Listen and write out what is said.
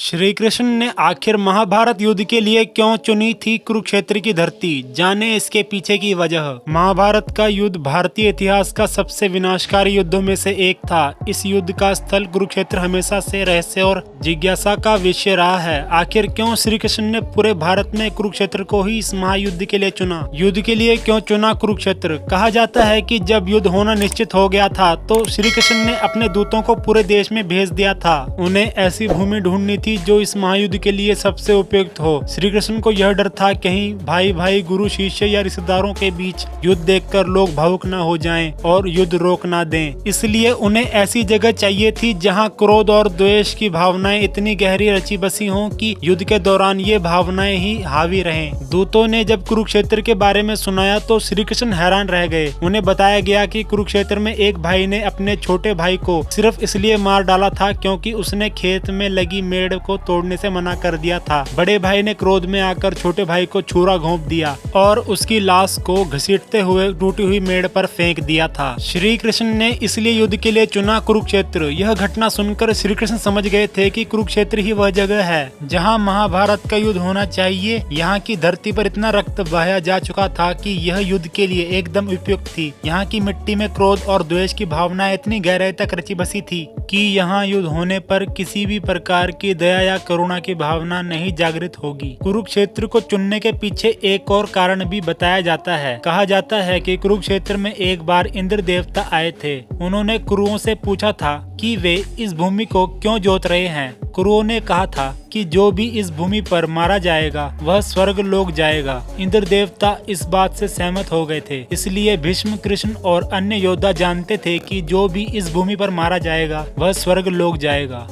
श्री कृष्ण ने आखिर महाभारत युद्ध के लिए क्यों चुनी थी कुरुक्षेत्र की धरती, जाने इसके पीछे की वजह। महाभारत का युद्ध भारतीय इतिहास का सबसे विनाशकारी युद्धों में से एक था। इस युद्ध का स्थल कुरुक्षेत्र हमेशा से रहस्य और जिज्ञासा का विषय रहा है। आखिर क्यों श्री कृष्ण ने पूरे भारत में कुरुक्षेत्र को ही इस महायुद्ध के लिए चुना? युद्ध के लिए क्यों चुना कुरुक्षेत्र? कहा जाता है कि जब युद्ध होना निश्चित हो गया था तो श्री कृष्ण ने अपने दूतों को पूरे देश में भेज दिया था। उन्हें ऐसी भूमि ढूंढनी थी जो इस महायुद्ध के लिए सबसे उपयुक्त हो। श्री कृष्ण को यह डर था कहीं भाई भाई, गुरु शिष्य या रिश्तेदारों के बीच युद्ध देखकर लोग भावुक न हो जाएं और युद्ध रोक ना दें। इसलिए उन्हें ऐसी जगह चाहिए थी जहां क्रोध और द्वेष की भावनाएं इतनी गहरी रची बसी हों कि युद्ध के दौरान ये भावनाएं ही हावी रहें। दूतों ने जब कुरुक्षेत्र के बारे में सुनाया तो श्री कृष्ण हैरान रह गए। उन्हें बताया गया कि कुरुक्षेत्र में एक भाई ने अपने छोटे भाई को सिर्फ इसलिए मार डाला था क्योंकि उसने खेत में लगी मेड़ को तोड़ने से मना कर दिया था। बड़े भाई ने क्रोध में आकर छोटे भाई को छुरा घोंप दिया और उसकी लाश को घसीटते हुए टूटी हुई मेड़ पर फेंक दिया था। श्री कृष्ण ने इसलिए युद्ध के लिए चुना कुरुक्षेत्र। यह घटना सुनकर श्री कृष्ण समझ गए थे कि कुरुक्षेत्र ही वह जगह है जहां महाभारत का युद्ध होना चाहिए। यहाँ की धरती पर इतना रक्त बहाया जा चुका था कि यह युद्ध के लिए एकदम उपयुक्त थी। यहाँ की मिट्टी में क्रोध और द्वेष की भावना इतनी गहराई तक रची बसी थी कि यहाँ युद्ध होने पर किसी भी प्रकार की दया या करुणा की भावना नहीं जागृत होगी। कुरुक्षेत्र को चुनने के पीछे एक और कारण भी बताया जाता है। कहा जाता है कि कुरुक्षेत्र में एक बार इंद्र देवता आए थे। उन्होंने कुरुओं से पूछा था कि वे इस भूमि को क्यों जोत रहे हैं। कुरुओं ने कहा था कि जो भी इस भूमि पर मारा जाएगा वह स्वर्ग लोक जाएगा। इंद्र देवता इस बात से सहमत हो गए थे। इसलिए भीष्म, कृष्ण और अन्य योद्धा जानते थे कि जो भी इस भूमि पर मारा जाएगा वह स्वर्ग लोक जाएगा।